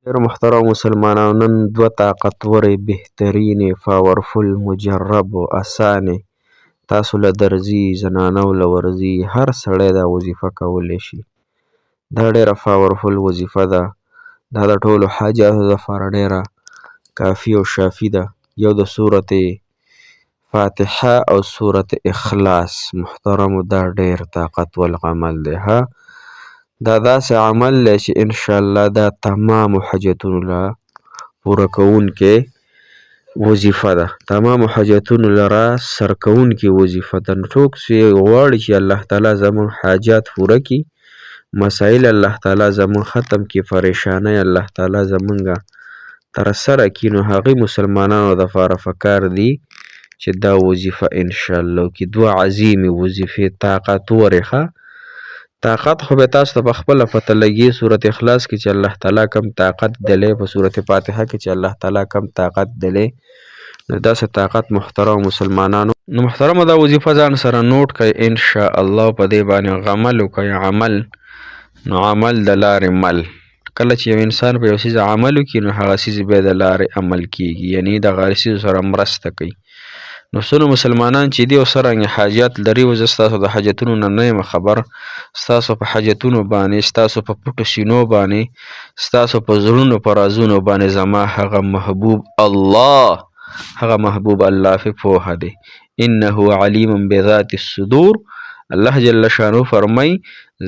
ډېر محترم مسلمانانو، نن دوه طاقتورې، بهترینې، پاورفل، مجرب او اسانې تاسو له درځي، زنانو له ورځي، هر سړی دا وظیفه کولی شي. دا ډېره پاورفل وظیفه ده. دا د ټولو حاجاتو دپاره ډېره کافي او شافي ده. یو د سورت فاتحه او سورت اخلاص. محترمو دا ډېر طاقتور عمل دی. دا داسې عمل دی چې انشاءالله دا تمامو حاجتونو له پوره کوونکې وظیفه ده. تمامو حاجتونو لره سرکوونکې وظیفه ده. نو څوک چې غواړي چې الله تعالی زموږ حاجات پوره کړي، مسایل الله تعالی زموږ ختم کړي، پریشانۍ الله تعالی زموږ تر سره کړي، نو هغې مسلمانانو دپاره پکار دي چې دا وظیفه انشاءالله وکړي. دوه عظیمې وظیفې، طاقتورې. طاقت خو به تاسو ته په خپله پته لګي سورت اخلاص کې چې الله تعالی کم طاقت دلی، په سورت فاتحه کې چې الله تعالی کم طاقت دلی، نو داسې طاقت محترم مسلمانانو. نو محترمو دا وظیفه ځان سره نوٹ کړئ انشاءالله، په دې باندې عمل وکړئ. عمل نو عمل د لارې مل. کله چې یو انسان په یو څیز عمل وکړي نو هغه څیز بیا د لارې عمل کیږي، یعنې د هغه څیز سره مرسته کوي. نو څونه مسلمانان چې دي او څرنګه حاجات لري، زه ستاسو د حاجتونو نه نه یم خبر. ستاسو په حاجتونو باندې، ستاسو په پټو سینو باندې، ستاسو په زړونو په رازونو باندې زما هغه محبوب الله په پوهه دی. انه علیم بذات الصدور. الله جل شانو فرمای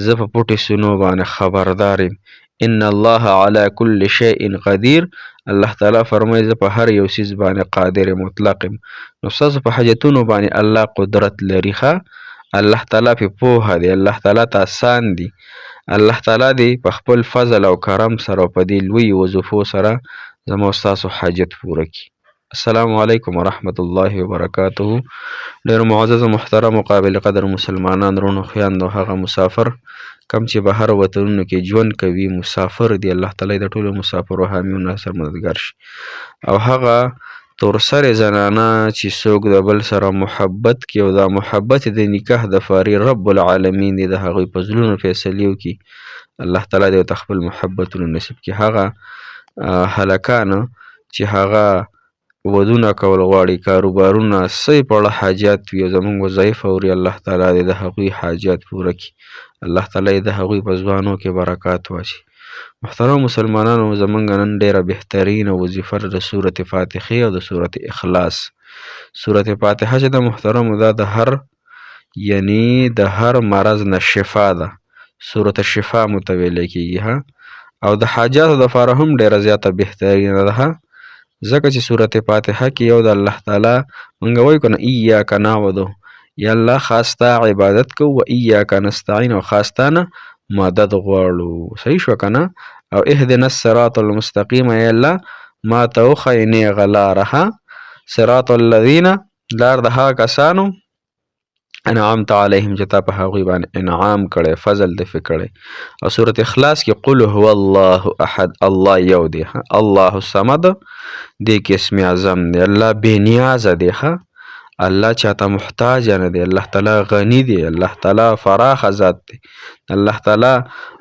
زه په پټو سینو باندې خبردار یم. ان الله علی کل شیء قدیر. الله تعالی فرمای زه په هر یو څیز باندې قادر مطلق یم. نو ستاسو په حاجتونو باندې الله قدرت لري. الله تعالی په پوهه دی. الله تعالی ته آسان دی. الله تعالی دی په خپل فضل او کرم سره او په دې لوی وظیفو سره زما ستاسو حاجت پوره کړي. السلام علیکم ورحمت الله وبرکاته. ډېر معزز و محترم او قابل قدر مسلمانان، رونو خویندو، هغه مسافر کم چې بهر وطنونو کې ژوند کوي، مسافر دی، الله تعالی د ټولو مسافرو حامی او ناصر مددګار شي. او هغه تورسرې زنانه چې څوک د بل سره محبت کوي او دا محبت د نکاح دپاره رب العالمین دی د هغوی په زړونو فیصلې وکړي، الله تعالی دې ورته خپل محبتونه نصیب کړي. هغه هلکان چې هغه ودونه کول غواړي، کاروبارونه څه پړه حاجات وي او زموږ وظایف اوري، الله تعالی دې د هغوی حاجات پوره کړي. الله تعالی د هغوی په ځوانو کې برکات واچي. محترم مسلمانانو، زمونږ نن ډېره بهترینه وظیفه د سورت فاتحې او د سورت اخلاص. سورت فاتحه چې د محترمو دا د هر مرض نه شفا ده. سورت شفا متویلی کېږي. او د حاجاتو دپاره هم ډېره زیاته بهترینه ده، ځکه چې سورت فاتحه کې یو د الله تعالی مونږ وایو که نه ایاک نعبدو، یا الله خاص تا عبادت کوو، و ایاک نستعین، او خاص تا نه مدد غواړو. صحیح شوه که نه؟ او اهدنا الصراط المستقیم، یا الله ما ته وښیې نیغه لاره، صراط الذین، لار د هغه کسانو انعمت علیهم چې تا په هغوی باندې انعام کړی، فضل دې پې کړی. او سورت اخلاص کې قل هو الله احد، الله یو دی، الله الصمد، دې کې اسم اعظم دی. الله بې نیازه دی، الله چاته محتاج نه دی. الله تعالی غنی دی. الله تعالی فراخ ذات دی. الله تعالی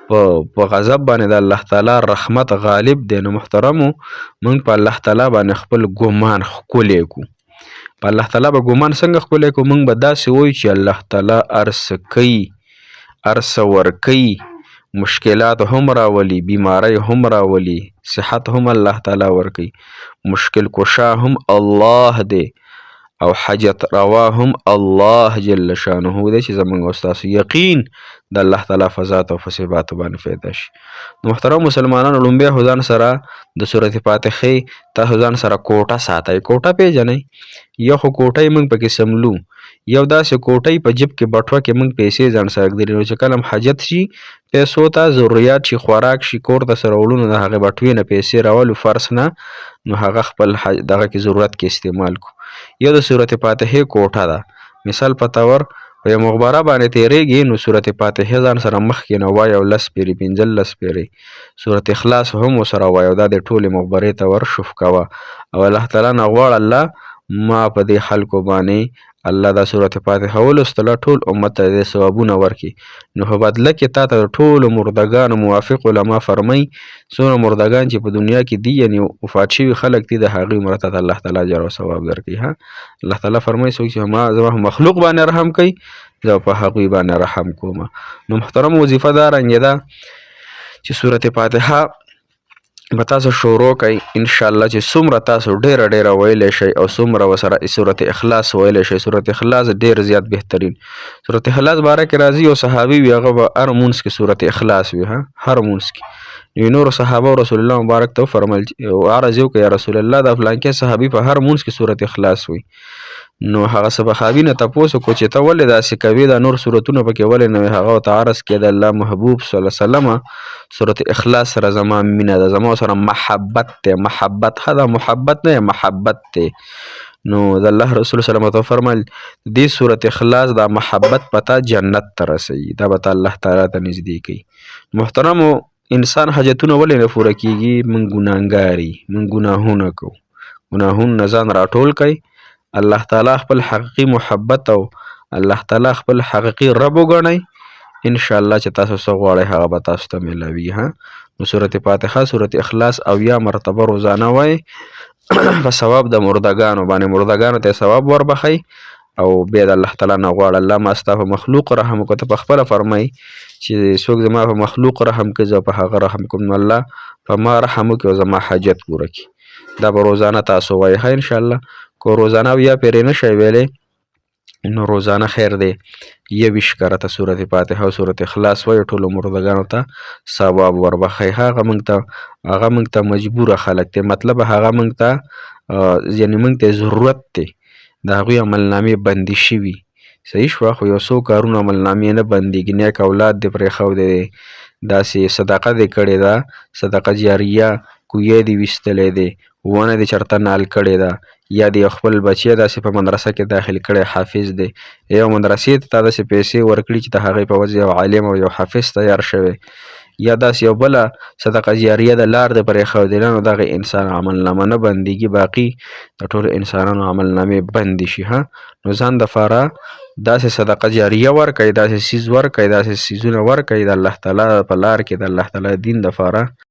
په غضب باندې د الله تعالی رحمت غالب دی. نو محترمو، موږ په الله تعالی باندې خپل ګمان ښکلی کړو. په الله تعالی به ګمان څنګه ښکلی کړو؟ موږ به داسې وایو چې الله تعالی هر څه کوي، هر څه ورکوي، مشکلات هم راولي، بیماری هم راولي، صحت هم الله تعالی ورکوي، مشکل کشا هم الله دی، او حاجت روا هم الله جل شانه دی. چې زمونږ او ستاسو یقین د الله تعالی په ذات او په صفاتو باندې پیدا شي. نو محترم مسلمانانو، لومبیا خو ځان سره د سورت فاتحې تاسو ځان سره کوټه ساتئ. کوټه پیژنئ؟ یو خو کوټۍ موږ پکې سملو، یو داسې کوټۍ په جیب کې بټوه کې موږ پیسې ځان سره ږدري، نو چې کله هم حاجت شي، پیسو ته ضرورت شي، خوراک شي، کور ته سره وړو، نو د هغې بټوې نه پیسې راولو فرض نه، نو هغه خپل دغه کې ضرورت کې استعمال کو. یو د سورت فاتحې کوټه ده. مثال په طور په یو مقبره باندې تېرېږي، نو سورت فاتحې ځان سره مخکې نه وایه او 10 پیرې 15 پیرې سورت اخلاص هم ورسره وایه، او دا د ټولې مقبرې ته ورشف کوه او الله تعالی نه غواړه الله ما په دې خلکو باندې الله دا سورت فاتحه ولوستله ټول امت ته د ثوابونه ورکړي. نو په بدله کې تا ته د ټولو مردګانو موافق علما فرمایي څومره مردګان چې په دنیا کې دي یعنې وفات شوي خلک دي د هغوی مړه ته الله تعالی اجر او ثواب درکوي. الله تعالی فرمایي څوک چې زما مخلوق باندې رحم کوي زه په هغوی باندې رحم کوم. نو محترم وظیفه دا رنګې ده چې سورت فاتحه به تاسو شروع کوئ انشاءالله چې څومره تاسو ډیره ویلی شئ او څومره ورسره سورت اخلاص ویلی شئ. سورت اخلاص ډیر زیات بهترین. سورت اخلاص باره کې راځي یو صحابي وي هغه به هر مونځ کې سورت اخلاص وي هر مونځ کې. نو نورو صحابه او رسول الله مبارک ته وفرمیل عرض یې وکړه یا رسول الله د فلانکي صحابي په هر مونځ کې سورت اخلاص وي. نو هغه صحابي نه تپوس وکړو چې ته ولې داسې کوې دا نور صورتونه پکې ولې نه وي. هغه ورته عرض کړه د الله محبوب صلی الله علیه وسلم سورت اخلاص سره زما مینه ده زما سره محبت دی. محبت دا محبت نه محبت دی. نو د الله رسول صلی الله علیه وسلم ته فرمایل دې سورت اخلاص دا محبت پتا جنت ته رسوي دا به الله تعالی ته نږدې کوي. محترمو انسان حاجتونه ولې نه پوره کیږي؟ موږ ګناهګار یو موږ ګناهونه کوو. ګناهونه نه ځان راټول کړئ. الله تعالی خپل حقیقي محبت او الله تعالی خپل حقیقي رب وګڼئ. انشاءالله چې تاسو څه غواړئ هغه به تاسو ته میلاوي. نو سورت فاتحه سورت اخلاص او یا مرتبه روزانه وایئ په ثواب د مردګانو باندې. مردګانو ته ثواب وربخئ او بیا د الله تعالی نه غواړه الله ما ستا په مخلوق رحم وکړه. ته په خپله فرمایي چې څوک زما په مخلوق رحم کوي زه په هغه رحم کوم. نو الله په ما رحم وکړي او زما حاجت پوره کړي. دا به روزانه تاسو وایئ انشاءالله. کو روزانه یا پیرې نه شئ ویلی نو روزانه خیر دی 21 کرته سورت فاتحه او سورت اخلاص وایي ټولو مردګانو ته ثواب وربخئ. هغه موږ ته مجبوره خلک دی مطلب هغه موږ ته یعنې موږ ته ضرورت دی د هغوی عملنامې بندي شوي صحیح شوه خو یو څو کارونه عملنامې نه بندېږي. نیک اولاد دې پرېښودی دی داسې صدقه دې کړې ده صدقه جاریه کویه دې ویستلی دی ونه دې چېرته نال کړې ده یا دې خپل بچی داسې په مدرسه کې داخل کړی حافظ دی یو مدرسې ته تا داسې پیسې ورکړي چې د هغې په وجه یو عالم او یو حافظ تیار شوی یا داسې یو بله صدقه جاریه د لار د پرېښودله نو دغه انسان عملنامه نه بندېږي باقي د ټولو انسانانو عملنامې بندې شي. نو ځان دپاره داسې صدقه جاریه ورکړئ داسې څیز ورکړئ داسې څیزونه ورکړئ د الله تعالی په لار کې د الله تعالی دین دپاره